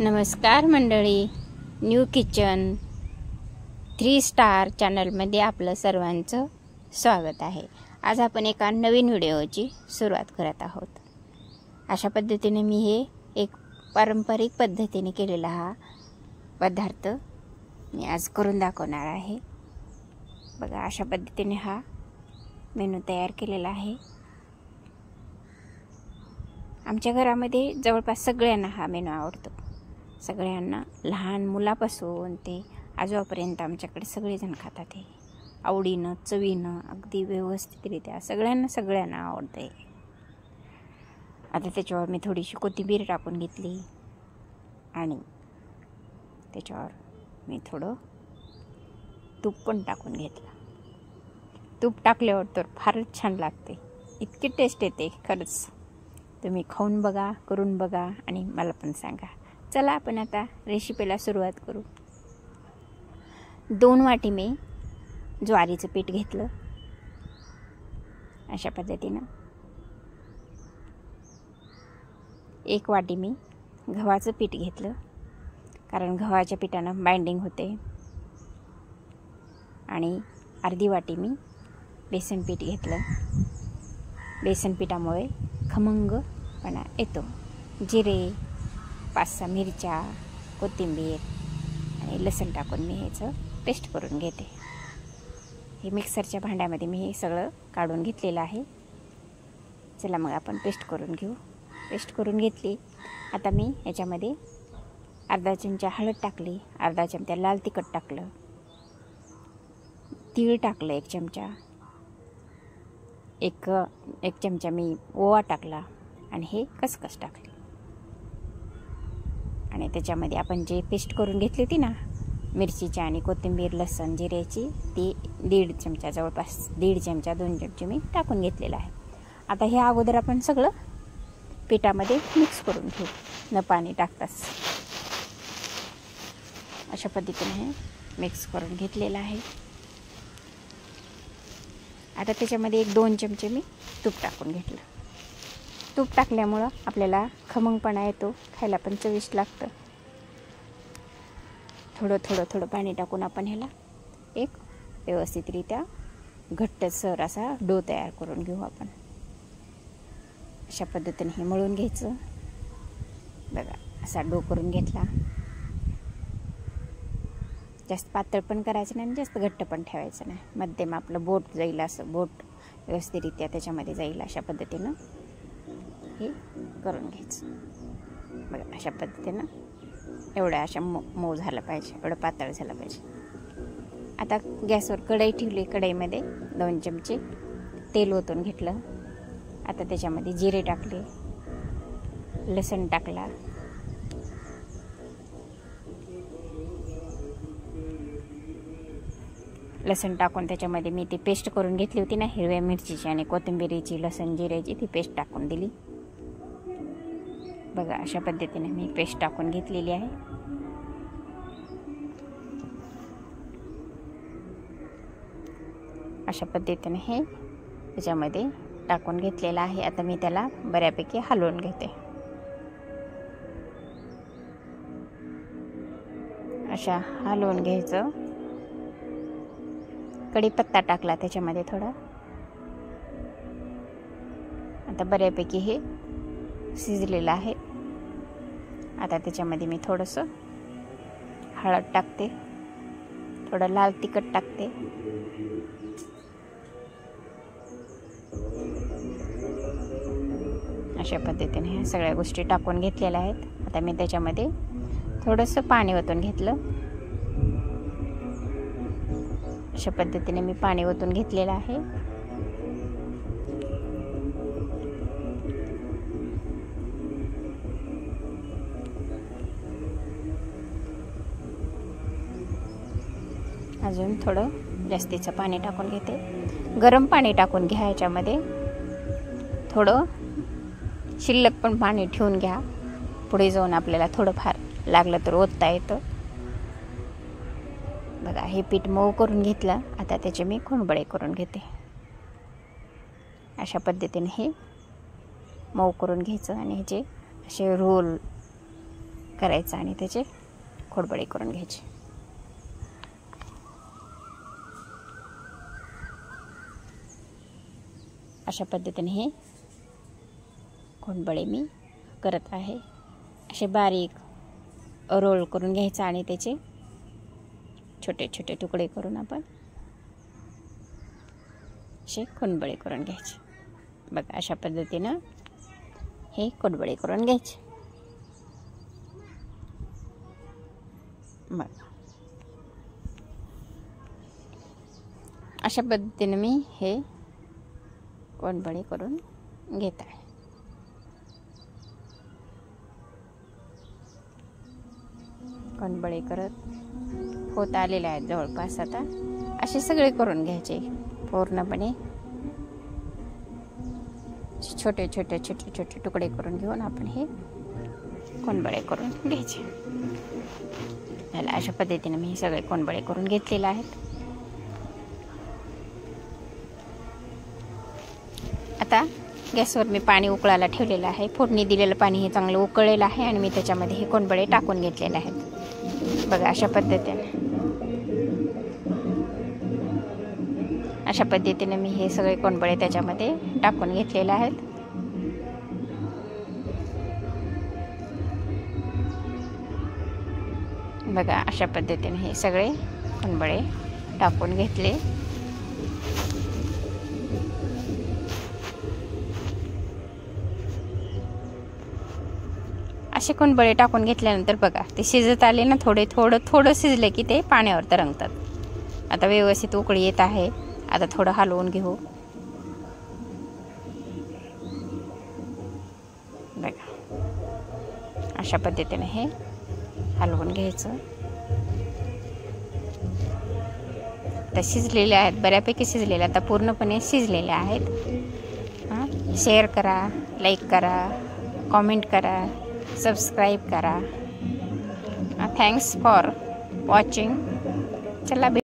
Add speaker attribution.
Speaker 1: नमस्कार मंडळी, new kitchen 3 star चॅनलमध्ये आपलं सर्वांचं स्वागत आहे। आज आपण एका नवीन व्हिडिओची सुरुवात करत आहोत। अशा पद्धतीने मी हे एक पारंपरिक पद्धतीने केलेला हा पदार्थ मी आज करून दाखवणार आहे। बघा, अशा पद्धतीने हा मेनू तयार केलेला आहे। आमच्या घरामध्ये जवळपास सगळ्यांना हा मेनू आवडतो। सगळ्यांना, लहान मुलापासून ते आजोबापर्यंत आमच्याकडे सगळेजण खातात। हे आवडीनं, चवीनं, अगदी व्यवस्थितरित्या सगळ्यांना आवडते। आता त्याच्यावर मी थोडीशी कोथिंबीर टाकून घेतली आणि त्याच्यावर मी थोडं तूप पण टाकून घेतलं। तूप टाकल्यावर तर फारच छान लागते, इतकी टेस्ट येते खरंच। तुम्ही खाऊन बघा, करून बघा आणि मला पण सांगा। चला आपण आता रेसिपीला सुरुवात करू। 2 वाटी मी ज्वारीचं पीठ घेतलं अशा पद्धतीनं। 1 वाटी मी गव्हाचं पीठ घेतलं, कारण गव्हाच्या पिठानं बाइंडिंग होते। आणि अर्धी वाटी मी बेसन पीठ घेतलं। बेसन पिठामुळे खमंगपणा येतो। जिरे, 5-6 मिरच्या, कोथिंबीर आणि लसूण टाकून मी ह्याचं पेस्ट करून घेते। हे मिक्सरच्या भांड्यामध्ये मी हे सगळं काढून घेतलेलं आहे। चला मग आपण पेस्ट करून घेऊ। पेस्ट करून घेतली। आता मी याच्यामध्ये अर्धा चमचा हळद टाकली, अर्धा चमचा लाल तिखट टाकलं, तीळ टाकलं 1 चमचा, एक चमचा मी ओवा टाकला आणि हे खसखस टाकली। आणि त्याच्यामध्ये आपण जे पेस्ट करून घेतली होती ना मिरचीची आणि कोथिंबीर, लसूण, जिऱ्याची, ती 1.5 चमचा, जवळपास 1.5 चमचा 2 चमचे मी टाकून घेतलेला आहे। आता हे अगोदर आपण सगळं पिठामध्ये मिक्स करून घेऊ, न पाणी टाकताच। अशा पद्धतीने हे मिक्स करून घेतलेलं आहे। आता त्याच्यामध्ये 1-2 चमचे मी तूप टाकून घेतलं। तूप टाकल्यामुळं आपल्याला खमंगपणा येतो, खायला पण चविष्ट लागतं। थोडं पाणी टाकून आपण ह्याला एक व्यवस्थितरित्या घट्टसर असा डो तयार करून घेऊ आपण। अशा पद्धतीने हे मळून घ्यायचं। बघा, असा डो करून घेतला। जास्त पातळ पण करायचं नाही आणि जास्त घट्ट पण ठेवायचं नाही, मध्यम आपलं बोट जाईल असं, बोट व्यवस्थितरित्या त्याच्यामध्ये जाईल अशा पद्धतीनं हे करून घ्यायचं। बघा, अशा पद्धतीनं एवढं अशा मऊ झालं पाहिजे, एवढं पातळ झालं पाहिजे। आता गॅसवर कढई ठेवली। कढईमध्ये 2 चमचे तेल ओतून घेतलं। आता त्याच्यामध्ये जिरे टाकले, लसूण टाकला, लसूण टाकून त्याच्यामध्ये मी ती पेस्ट करून घेतली होती ना हिरव्या मिरचीची आणि कोथिंबीरीची, लसूण जिऱ्याची, ती पेस्ट टाकून दिली। बघा, अशा पद्धतीने मी पेस्ट टाकून घेतलेली आहे। अशा पद्धतीने हे त्याच्यामध्ये टाकून घेतलेलं आहे। आता मी त्याला बऱ्यापैकी हलवून घेते। अशा हलवून घ्यायचं। कढीपत्ता टाकला त्याच्यामध्ये थोडा। आता बऱ्यापैकी हे शिजलेलं आहे। आता त्याच्यामध्ये मी थोडंसं हळद टाकते, थोडं लाल तिखट टाकते, अशा पद्धतीने ह्या सगळ्या गोष्टी टाकून घेतलेल्या आहेत। आता मी त्याच्यामध्ये थोडंसं पाणी ओतून घेतलं। अशा पद्धतीने मी पाणी ओतून घेतलेलं आहे। अजून थोडं जास्तीचं पाणी टाकून घेते। गरम पाणी टाकून घ्या याच्यामध्ये। थोडं शिल्लक पण पाणी ठेवून घ्या, पुढे जाऊन आपल्याला थोडंफार लागलं तर ओतता येतं। बघा, हे पीठ मऊ करून घेतलं। आता त्याचे मी कोंबडे करून घेते। अशा पद्धतीने हे मऊ करून घ्यायचं आणि ह्याचे असे रोल करायचं आणि त्याचे खोडबळे करून घ्यायचे. अशा पद्धतीने हे खोडबळे मी करत आहे. असे बारीक रोल करून घ्यायचा आणि त्याचे छोटे छोटे तुकडे करून आपण असे खोडबळे करून घ्यायचे. बघा अशा पद्धतीनं हे खोडबळे करून घ्यायचे. बघा अशा पद्धतीने मी हे खोडबळे करून घेत आहे. खोडबळे करत होत आलेले आहेत जवळपास. आता असे सगळे करून घ्यायचे पूर्णपणे. छोटे छोटे छोटे छोटे तुकडे करून घेऊन आपण हे खोडबळे करून घ्यायचे. याला अशा पद्धतीने मी हे सगळे खोडबळे करून घेतलेले आहेत. आता गॅसवर मी पाणी उकळायला ठेवलेलं आहे. फोडणी दिलेलं पाणी हे चांगलं उकळलेलं आहे आणि मी त्याच्यामध्ये हे खोडबळे टाकून घेतलेले आहेत. बघा अशा पद्धतीने मी हे सगळे खोडबळे त्याच्यामध्ये टाकून घेतलेले आहेत. बघा अशा पद्धतीने हे सगळे खोडबळे टाकून घेतले. असे खोडबळे टाकून घेतल्यानंतर बघा ते शिजत आले ना, थोडं शिजले की ते पाण्यावर तरंगतात. आता व्यवस्थित उकळी येत आहे. आता थोडं हलवून घेऊ. बघा अशा पद्धतीने हे हलवून घ्यायचं. तर शिजलेले आहेत, बऱ्यापैकी शिजलेले. आता पूर्णपणे शिजलेले आहेत. शेअर करा, लाईक करा, कमेंट करा, सबस्क्राईब करा. Thanks for watching. चला